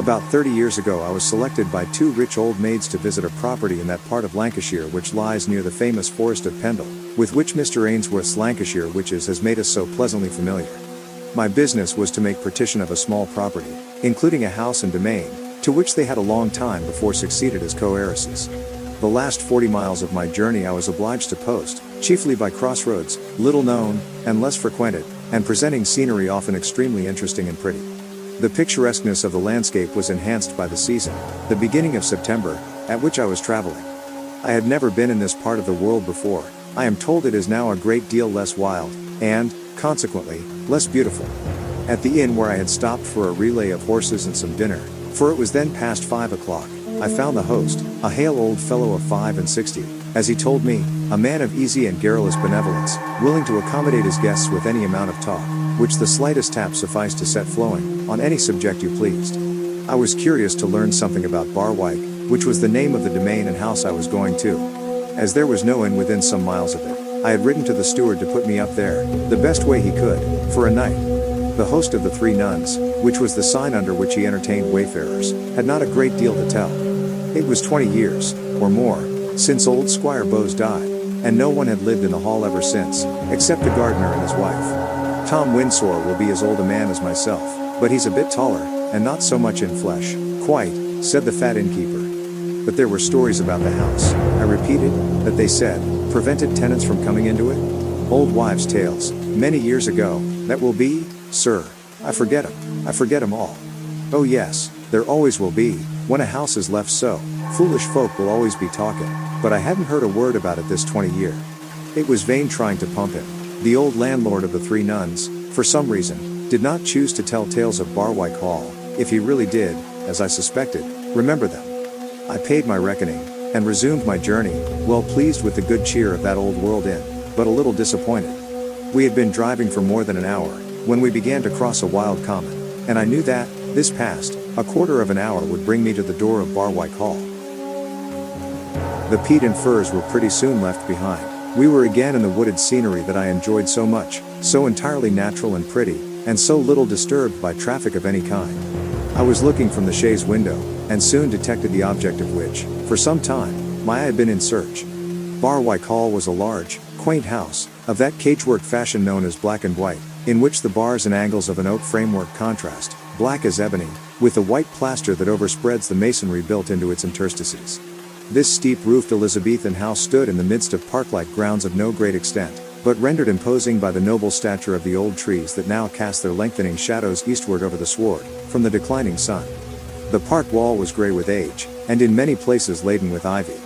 About 30 years ago I was selected by two rich old maids to visit a property in that part of Lancashire which lies near the famous Forest of Pendle, with which Mr. Ainsworth's Lancashire Witches has made us so pleasantly familiar. My business was to make partition of a small property, including a house and domain, to which they had a long time before succeeded as co-heiresses. The last 40 miles of my journey I was obliged to post, chiefly by crossroads, little known, and less frequented, and presenting scenery often extremely interesting and pretty. The picturesqueness of the landscape was enhanced by the season, the beginning of September, at which I was traveling. I had never been in this part of the world before. I am told it is now a great deal less wild, and, consequently, less beautiful. At the inn where I had stopped for a relay of horses and some dinner, for it was then past 5 o'clock, I found the host, a hale old fellow of 65, as he told me, a man of easy and garrulous benevolence, willing to accommodate his guests with any amount of talk, which the slightest tap sufficed to set flowing, on any subject you pleased. I was curious to learn something about Barwyke, which was the name of the domain and house I was going to. As there was no inn within some miles of it, I had written to the steward to put me up there, the best way he could, for a night. The host of the Three Nuns, which was the sign under which he entertained wayfarers, had not a great deal to tell. It was 20 years, or more, since old Squire Bowes died, and no one had lived in the hall ever since, except the gardener and his wife. Tom Windsor will be as old a man as myself, but he's a bit taller, and not so much in flesh. Quite, said the fat innkeeper. But there were stories about the house, I repeated, that they said, prevented tenants from coming into it? Old wives' tales, many years ago, that will be, sir, I forget 'em all. Oh yes, there always will be, when a house is left so, foolish folk will always be talking, but I hadn't heard a word about it this 20 year. It was vain trying to pump him. The old landlord of the Three Nuns, for some reason, did not choose to tell tales of Barwyke Hall, if he really did, as I suspected, remember them. I paid my reckoning, and resumed my journey, well pleased with the good cheer of that old world inn, but a little disappointed. We had been driving for more than an hour, when we began to cross a wild common, and I knew that, this past, a quarter of an hour would bring me to the door of Barwyke Hall. The peat and furze were pretty soon left behind. We were again in the wooded scenery that I enjoyed so much, so entirely natural and pretty, and so little disturbed by traffic of any kind. I was looking from the chaise window, and soon detected the object of which, for some time, my eye had been in search. Barwyke Hall was a large, quaint house, of that cagework fashion known as black and white, in which the bars and angles of an oak framework contrast, black as ebony, with the white plaster that overspreads the masonry built into its interstices. This steep-roofed Elizabethan house stood in the midst of park-like grounds of no great extent, but rendered imposing by the noble stature of the old trees that now cast their lengthening shadows eastward over the sward, from the declining sun. The park wall was grey with age, and in many places laden with ivy.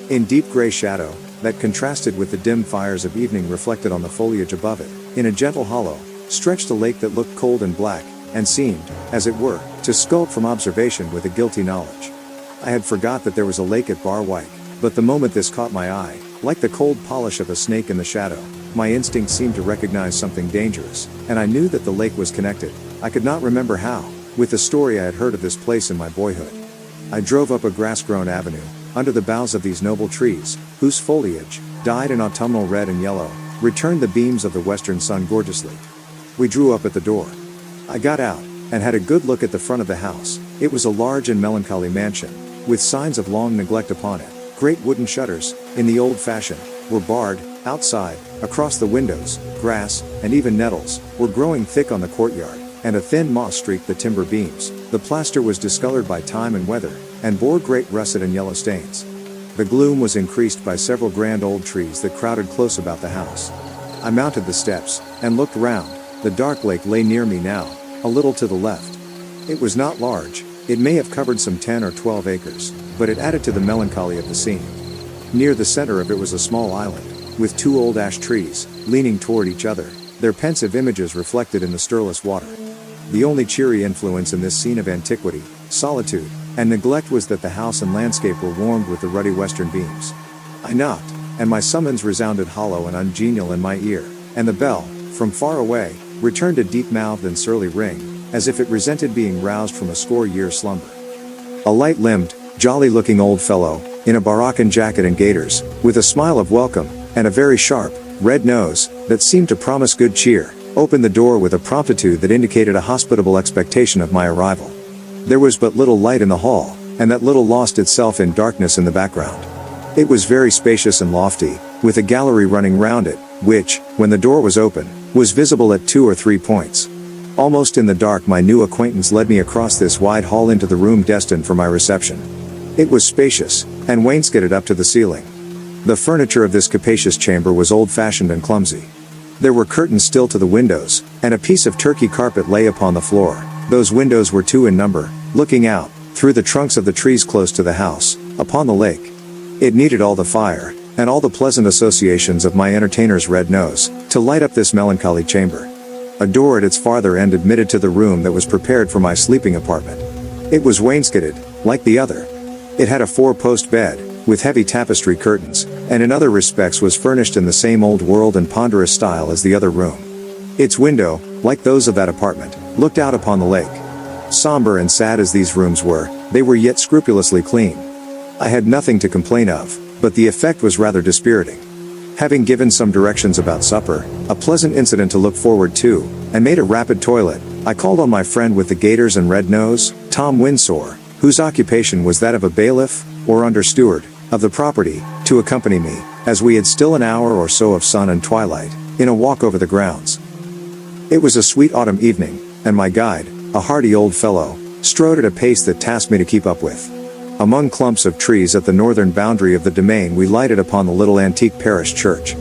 In deep grey shadow, that contrasted with the dim fires of evening reflected on the foliage above it, in a gentle hollow, stretched a lake that looked cold and black, and seemed, as it were, to skulk from observation with a guilty knowledge. I had forgot that there was a lake at Barwyke, but the moment this caught my eye, like the cold polish of a snake in the shadow, my instinct seemed to recognize something dangerous, and I knew that the lake was connected, I could not remember how, with the story I had heard of this place in my boyhood. I drove up a grass-grown avenue, under the boughs of these noble trees, whose foliage, dyed in autumnal red and yellow, returned the beams of the western sun gorgeously. We drew up at the door. I got out, and had a good look at the front of the house. It was a large and melancholy mansion, with signs of long neglect upon it. Great wooden shutters, in the old fashion, were barred. Outside, across the windows, grass, and even nettles, were growing thick on the courtyard, and a thin moss streaked the timber beams. The plaster was discolored by time and weather, and bore great russet and yellow stains. The gloom was increased by several grand old trees that crowded close about the house. I mounted the steps, and looked round. The dark lake lay near me now, a little to the left. It was not large, it may have covered some 10 or 12 acres, but it added to the melancholy of the scene. Near the center of it was a small island, with two old ash trees, leaning toward each other, their pensive images reflected in the stirless water. The only cheery influence in this scene of antiquity, solitude, and neglect was that the house and landscape were warmed with the ruddy western beams. I knocked, and my summons resounded hollow and ungenial in my ear, and the bell, from far away, returned a deep-mouthed and surly ring, as if it resented being roused from a score-year slumber. A light-limbed, jolly-looking old fellow, in a Baroccan jacket and gaiters, with a smile of welcome, and a very sharp, red nose, that seemed to promise good cheer, opened the door with a promptitude that indicated a hospitable expectation of my arrival. There was but little light in the hall, and that little lost itself in darkness in the background. It was very spacious and lofty, with a gallery running round it, which, when the door was open, was visible at 2 or 3 points. Almost in the dark my new acquaintance led me across this wide hall into the room destined for my reception. It was spacious, and wainscoted up to the ceiling. The furniture of this capacious chamber was old-fashioned and clumsy. There were curtains still to the windows, and a piece of Turkey carpet lay upon the floor. Those windows were 2 in number, looking out, through the trunks of the trees close to the house, upon the lake. It needed all the fire, and all the pleasant associations of my entertainer's red nose, to light up this melancholy chamber. A door at its farther end admitted to the room that was prepared for my sleeping apartment. It was wainscoted, like the other. It had a 4-post bed, with heavy tapestry curtains, and in other respects was furnished in the same old-world and ponderous style as the other room. Its window, like those of that apartment, looked out upon the lake. Somber and sad as these rooms were, they were yet scrupulously clean. I had nothing to complain of, but the effect was rather dispiriting. Having given some directions about supper, a pleasant incident to look forward to, and made a rapid toilet, I called on my friend with the gaiters and red nose, Tom Windsor, whose occupation was that of a bailiff, or under-steward, of the property, to accompany me, as we had still an hour or so of sun and twilight, in a walk over the grounds. It was a sweet autumn evening, and my guide, a hearty old fellow, strode at a pace that tasked me to keep up with. Among clumps of trees at the northern boundary of the domain we lighted upon the little antique parish church.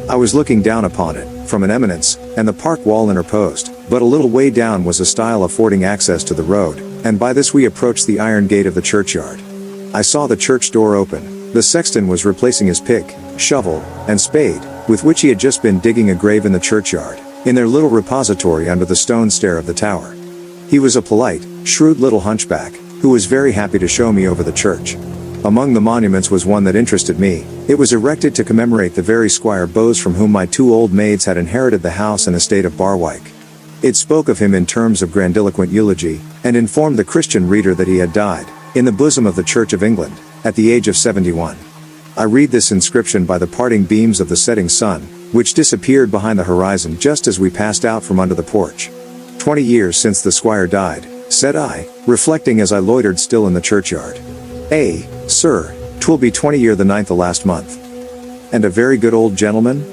I was looking down upon it, from an eminence, and the park wall interposed, but a little way down was a stile affording access to the road, and by this we approached the iron gate of the churchyard. I saw the church door open. The sexton was replacing his pick, shovel, and spade, with which he had just been digging a grave in the churchyard, in their little repository under the stone stair of the tower. He was a polite, shrewd little hunchback, who was very happy to show me over the church. Among the monuments was one that interested me. It was erected to commemorate the very Squire Bowes from whom my 2 old maids had inherited the house and estate of Barwyke. It spoke of him in terms of grandiloquent eulogy, and informed the Christian reader that he had died, in the bosom of the Church of England, at the age of 71. I read this inscription by the parting beams of the setting sun, which disappeared behind the horizon just as we passed out from under the porch. 20 years since the squire died, said I, reflecting as I loitered still in the churchyard. Sir, 'twill be 20 year the 9th of last month. And a very good old gentleman?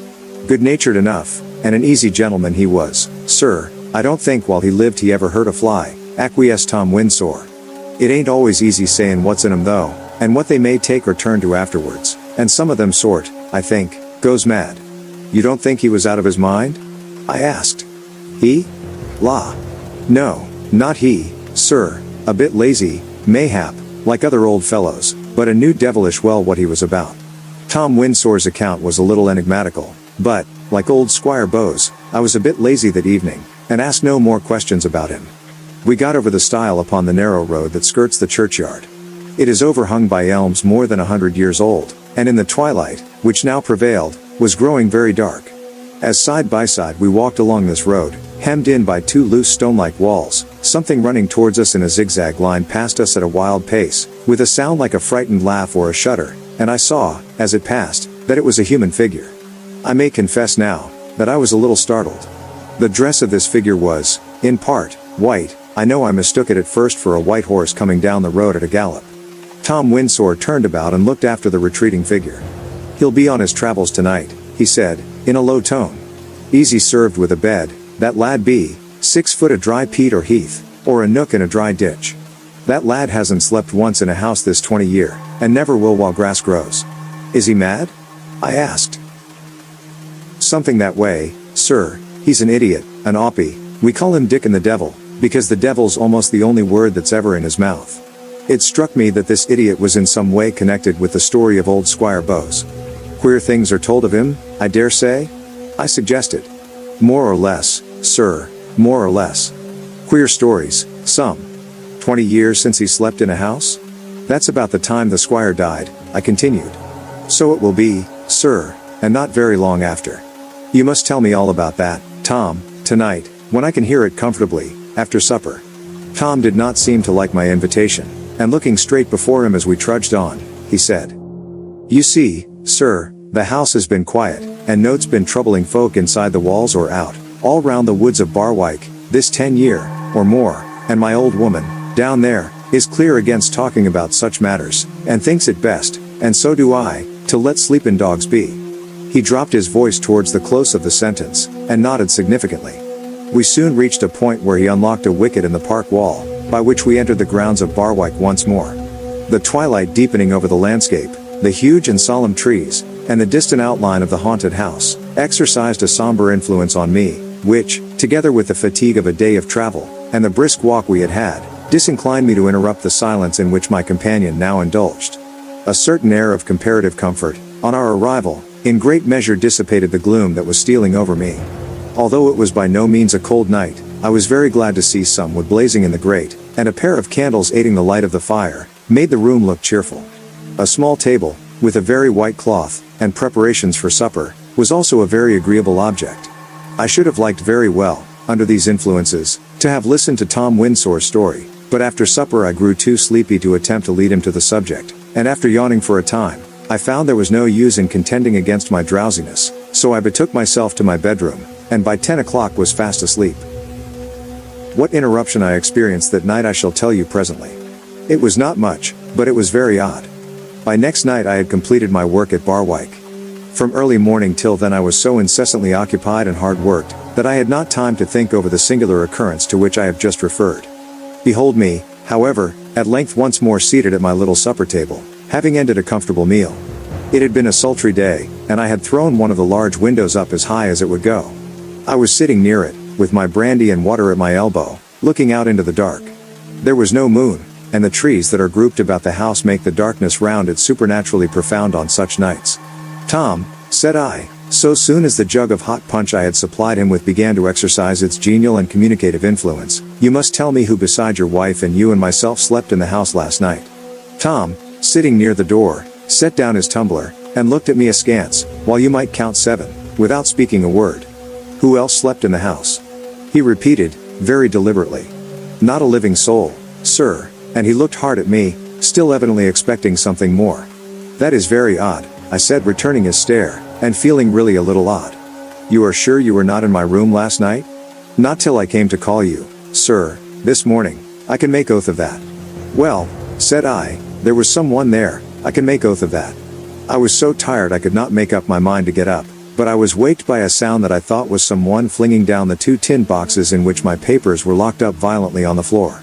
Good-natured enough, and an easy gentleman he was, sir. I don't think while he lived he ever hurt a fly, acquiesced Tom Windsor. It ain't always easy sayin' what's in 'em though, and what they may take or turn to afterwards, and some of them sort, I think, goes mad. You don't think he was out of his mind? I asked. He? La. No, not he, sir. A bit lazy, mayhap, like other old fellows, but a knew devilish well what he was about. Tom Windsor's account was a little enigmatical, but, like old Squire Bowes, I was a bit lazy that evening, and asked no more questions about him. We got over the stile upon the narrow road that skirts the churchyard. It is overhung by elms more than 100 years old, and in the twilight, which now prevailed, was growing very dark. As side by side we walked along this road, hemmed in by 2 loose stone-like walls, something running towards us in a zigzag line passed us at a wild pace, with a sound like a frightened laugh or a shudder, and I saw, as it passed, that it was a human figure. I may confess now, that I was a little startled. The dress of this figure was, in part, white. I know I mistook it at first for a white horse coming down the road at a gallop. Tom Windsor turned about and looked after the retreating figure. He'll be on his travels tonight, he said, in a low tone. Easy served with a bed, that lad be, 6 foot a dry peat or heath, or a nook in a dry ditch. That lad hasn't slept once in a house this 20 year, and never will while grass grows. Is he mad? I asked. Something that way, sir. He's an idiot, an oppie. We call him Dickon the Devil, because the devil's almost the only word that's ever in his mouth. It struck me that this idiot was in some way connected with the story of old Squire Bowes. Queer things are told of him, I dare say? I suggested. More or less, sir, more or less. Queer stories, some. 20 years since he slept in a house? That's about the time the squire died, I continued. So it will be, sir, and not very long after. You must tell me all about that, Tom, tonight, when I can hear it comfortably, after supper. Tom did not seem to like my invitation, and looking straight before him as we trudged on, he said. You see, sir, the house has been quiet, and no's been troubling folk inside the walls or out, all round the woods of Barwyke, this 10 year, or more, and my old woman, down there, is clear against talking about such matters, and thinks it best, and so do I, to let sleepin' dogs be. He dropped his voice towards the close of the sentence, and nodded significantly. We soon reached a point where he unlocked a wicket in the park wall, by which we entered the grounds of Barwyke once more. The twilight deepening over the landscape, the huge and solemn trees, and the distant outline of the haunted house, exercised a somber influence on me, which, together with the fatigue of a day of travel, and the brisk walk we had had, disinclined me to interrupt the silence in which my companion now indulged. A certain air of comparative comfort, on our arrival, in great measure dissipated the gloom that was stealing over me. Although it was by no means a cold night, I was very glad to see some wood blazing in the grate, and a pair of candles aiding the light of the fire, made the room look cheerful. A small table, with a very white cloth, and preparations for supper, was also a very agreeable object. I should have liked very well, under these influences, to have listened to Tom Windsore's story, but after supper I grew too sleepy to attempt to lead him to the subject, and after yawning for a time, I found there was no use in contending against my drowsiness, so I betook myself to my bedroom, and by 10 o'clock was fast asleep. What interruption I experienced that night I shall tell you presently. It was not much, but it was very odd. By next night I had completed my work at Barwyke. From early morning till then I was so incessantly occupied and hard worked, that I had not time to think over the singular occurrence to which I have just referred. Behold me, however, at length once more seated at my little supper table, having ended a comfortable meal. It had been a sultry day, and I had thrown one of the large windows up as high as it would go. I was sitting near it, with my brandy and water at my elbow, looking out into the dark. There was no moon, and the trees that are grouped about the house make the darkness round it supernaturally profound on such nights. "Tom," said I, so soon as the jug of hot punch I had supplied him with began to exercise its genial and communicative influence, "you must tell me who beside your wife and you and myself slept in the house last night." Tom, sitting near the door, set down his tumbler, and looked at me askance, while you might count 7, without speaking a word. "Who else slept in the house?" he repeated, very deliberately. "Not a living soul, sir," and he looked hard at me, still evidently expecting something more. "That is very odd," I said, returning his stare, and feeling really a little odd. "You are sure you were not in my room last night?" "Not till I came to call you, sir, this morning. I can make oath of that." "Well," said I, "there was someone there, I can make oath of that. I was so tired I could not make up my mind to get up, but I was waked by a sound that I thought was someone flinging down the 2 tin boxes in which my papers were locked up violently on the floor.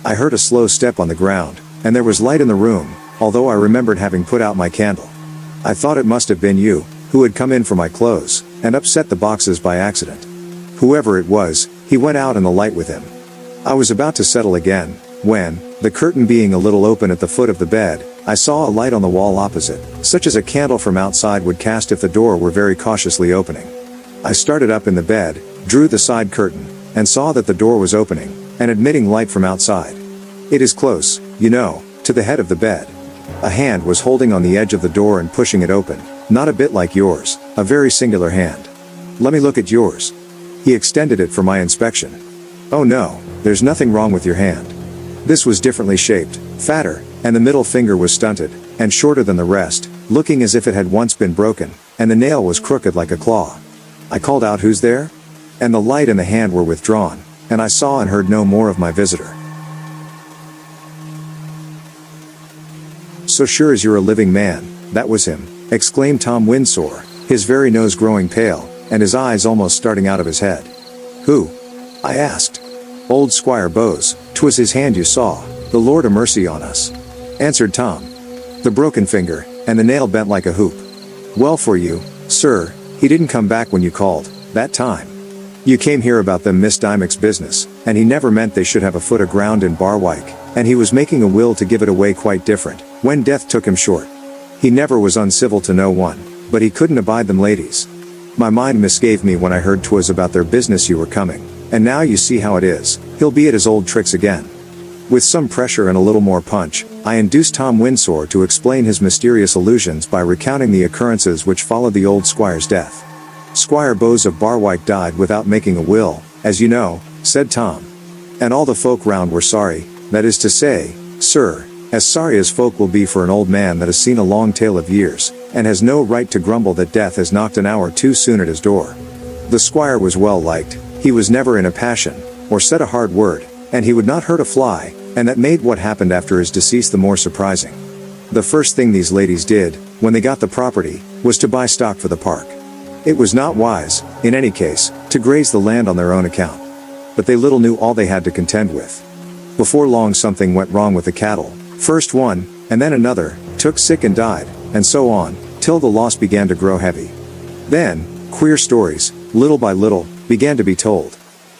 I heard a slow step on the ground, and there was light in the room, although I remembered having put out my candle. I thought it must have been you, who had come in for my clothes, and upset the boxes by accident. Whoever it was, he went out and the light with him. I was about to settle again, when, the curtain being a little open at the foot of the bed, I saw a light on the wall opposite, such as a candle from outside would cast if the door were very cautiously opening. I started up in the bed, drew the side curtain, and saw that the door was opening, and admitting light from outside. It is close, you know, to the head of the bed. A hand was holding on the edge of the door and pushing it open, not a bit like yours, a very singular hand. "Let me look at yours." He extended it for my inspection. "Oh no, there's nothing wrong with your hand." This was differently shaped, fatter, and the middle finger was stunted, and shorter than the rest, looking as if it had once been broken, and the nail was crooked like a claw. I called out, "Who's there?" And the light and the hand were withdrawn, and I saw and heard no more of my visitor. "So sure as you're a living man, that was him," exclaimed Tom Windsore, his very nose growing pale, and his eyes almost starting out of his head. "Who?" I asked. "Old Squire Bowes, 'twas his hand you saw, the Lord a mercy on us," answered Tom. "The broken finger, and the nail bent like a hoop. Well for you, sir, he didn't come back when you called, that time. You came here about them Miss Dymock's business, and he never meant they should have a foot of ground in Barwyke, and he was making a will to give it away quite different, when death took him short. He never was uncivil to no one, but he couldn't abide them ladies. My mind misgave me when I heard 'twas about their business you were coming, and now you see how it is, he'll be at his old tricks again." With some pressure and a little more punch, I induced Tom Windsore to explain his mysterious allusions by recounting the occurrences which followed the old squire's death. "Squire Bowes of Barwyke died without making a will, as you know," said Tom. "And all the folk round were sorry, that is to say, sir, as sorry as folk will be for an old man that has seen a long tale of years, and has no right to grumble that death has knocked an hour too soon at his door. The squire was well liked, he was never in a passion, or said a hard word, and he would not hurt a fly, and that made what happened after his decease the more surprising. The first thing these ladies did, when they got the property, was to buy stock for the park. It was not wise, in any case, to graze the land on their own account. But they little knew all they had to contend with. Before long something went wrong with the cattle. First one, and then another, took sick and died, and so on, till the loss began to grow heavy. Then, queer stories, little by little, began to be told.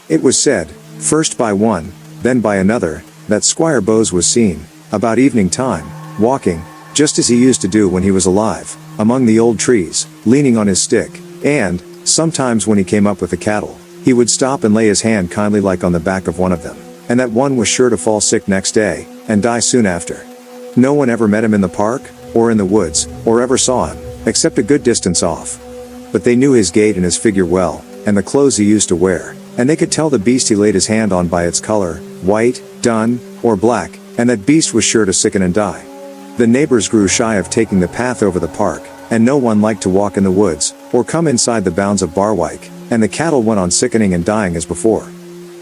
It was said, first by one, then by another, that Squire Bowes was seen, about evening time, walking, just as he used to do when he was alive, among the old trees, leaning on his stick, and, sometimes when he came up with the cattle, he would stop and lay his hand kindly like on the back of one of them, and that one was sure to fall sick next day, and die soon after. No one ever met him in the park, or in the woods, or ever saw him, except a good distance off. But they knew his gait and his figure well, and the clothes he used to wear, and they could tell the beast he laid his hand on by its color, white, dun, or black, and that beast was sure to sicken and die. The neighbors grew shy of taking the path over the park, and no one liked to walk in the woods, or come inside the bounds of Barwyke, and the cattle went on sickening and dying as before.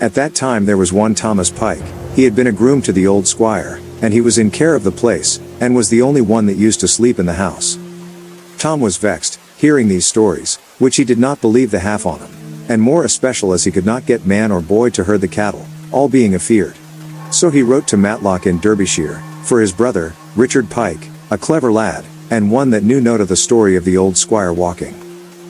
At that time there was one Thomas Pike. He had been a groom to the old squire, and he was in care of the place, and was the only one that used to sleep in the house. Tom was vexed, hearing these stories, which he did not believe the half on him, and more especial as he could not get man or boy to herd the cattle, all being afeard. So he wrote to Matlock in Derbyshire, for his brother, Richard Pike, a clever lad, and one that knew note of the story of the old squire walking.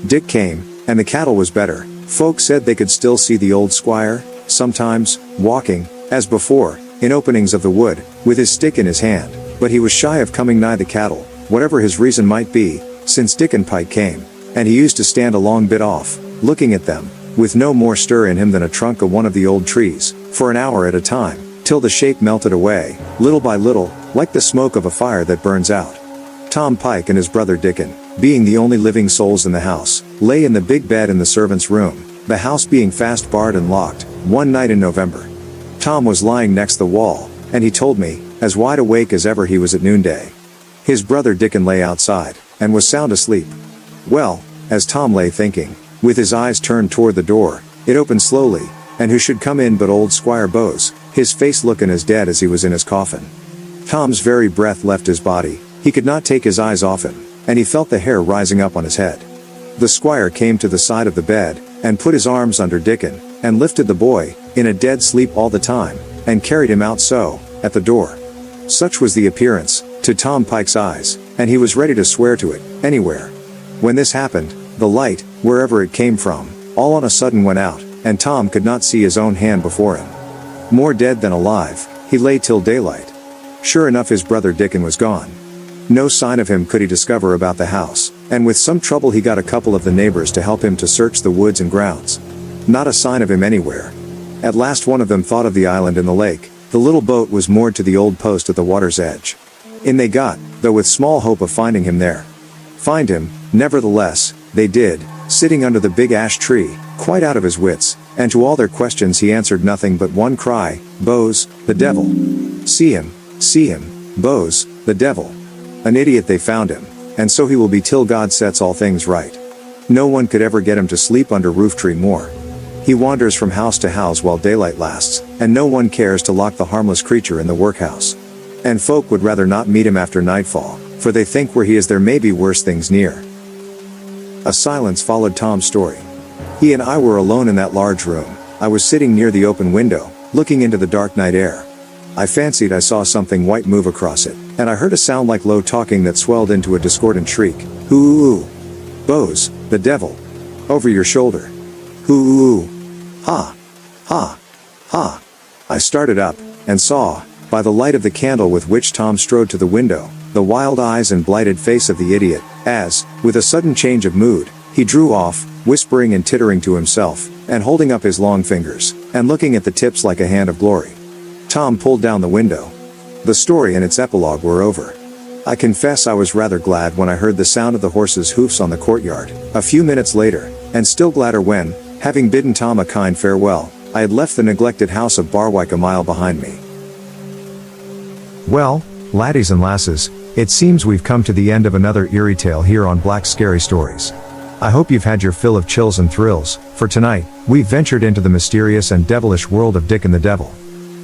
Dick came, and the cattle was better. Folk said they could still see the old squire, sometimes, walking, as before, in openings of the wood, with his stick in his hand, but he was shy of coming nigh the cattle, whatever his reason might be, since Dickon Pike came, and he used to stand a long bit off, looking at them, with no more stir in him than a trunk of one of the old trees, for an hour at a time, till the shape melted away, little by little, like the smoke of a fire that burns out. Tom Pike and his brother Dickon, being the only living souls in the house, lay in the big bed in the servants' room, the house being fast barred and locked, one night in November. Tom was lying next the wall, and he told me, as wide awake as ever he was at noonday. His brother Dickon lay outside, and was sound asleep. Well, as Tom lay thinking, with his eyes turned toward the door, it opened slowly, and who should come in but old Squire Bowes, his face looking as dead as he was in his coffin. Tom's very breath left his body, he could not take his eyes off him, and he felt the hair rising up on his head. The squire came to the side of the bed, and put his arms under Dickon, and lifted the boy, in a dead sleep all the time, and carried him out so, at the door. Such was the appearance, to Tom Pike's eyes, and he was ready to swear to it, anywhere. When this happened, the light, wherever it came from, all on a sudden went out, and Tom could not see his own hand before him. More dead than alive, he lay till daylight. Sure enough his brother Dickon was gone. No sign of him could he discover about the house, and with some trouble he got a couple of the neighbors to help him to search the woods and grounds. Not a sign of him anywhere. At last one of them thought of the island in the lake. The little boat was moored to the old post at the water's edge. In they got, though with small hope of finding him there. Find him, nevertheless, they did, sitting under the big ash tree, quite out of his wits, and to all their questions he answered nothing but one cry, "Bowes, the devil! See him, Bowes, the devil!" An idiot they found him, and so he will be till God sets all things right. No one could ever get him to sleep under roof tree more. He wanders from house to house while daylight lasts, and no one cares to lock the harmless creature in the workhouse. And folk would rather not meet him after nightfall, for they think where he is there may be worse things near. A silence followed Tom's story. He and I were alone in that large room. I was sitting near the open window, looking into the dark night air. I fancied I saw something white move across it, and I heard a sound like low talking that swelled into a discordant shriek. "Hoo-oo! Bowes, the devil! Over your shoulder! Hoo-oo! Ha! Ha! Ha!" I started up, and saw, by the light of the candle with which Tom strode to the window, the wild eyes and blighted face of the idiot, as, with a sudden change of mood, he drew off, whispering and tittering to himself, and holding up his long fingers, and looking at the tips like a hand of glory. Tom pulled down the window. The story and its epilogue were over. I confess I was rather glad when I heard the sound of the horses' hoofs on the courtyard, a few minutes later, and still gladder when, having bidden Tom a kind farewell, I had left the neglected house of Barwyke a mile behind me. Well, laddies and lasses, it seems we've come to the end of another eerie tale here on Black Scary Stories. I hope you've had your fill of chills and thrills, for tonight, we've ventured into the mysterious and devilish world of Dickon the Devil.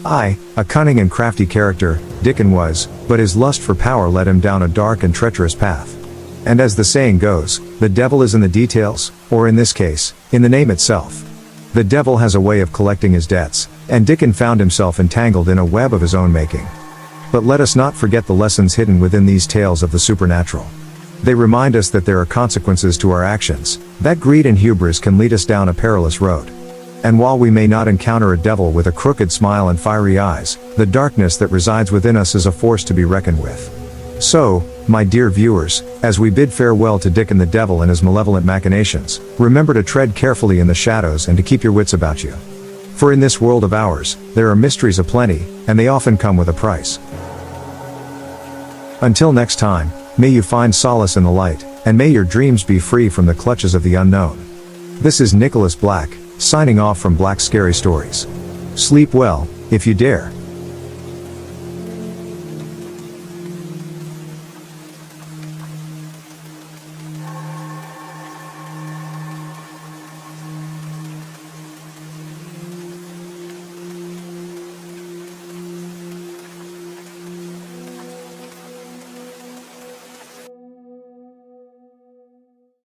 A cunning and crafty character, Dickon was, but his lust for power led him down a dark and treacherous path. And as the saying goes, the devil is in the details, or in this case, in the name itself. The devil has a way of collecting his debts, and Dickon found himself entangled in a web of his own making. But let us not forget the lessons hidden within these tales of the supernatural. They remind us that there are consequences to our actions, that greed and hubris can lead us down a perilous road. And while we may not encounter a devil with a crooked smile and fiery eyes, the darkness that resides within us is a force to be reckoned with. So, my dear viewers, as we bid farewell to Dickon the Devil and his malevolent machinations, remember to tread carefully in the shadows and to keep your wits about you. For in this world of ours, there are mysteries aplenty, and they often come with a price. Until next time, may you find solace in the light, and may your dreams be free from the clutches of the unknown. This is Nicholas Black, signing off from Black Scary Stories. Sleep well, if you dare.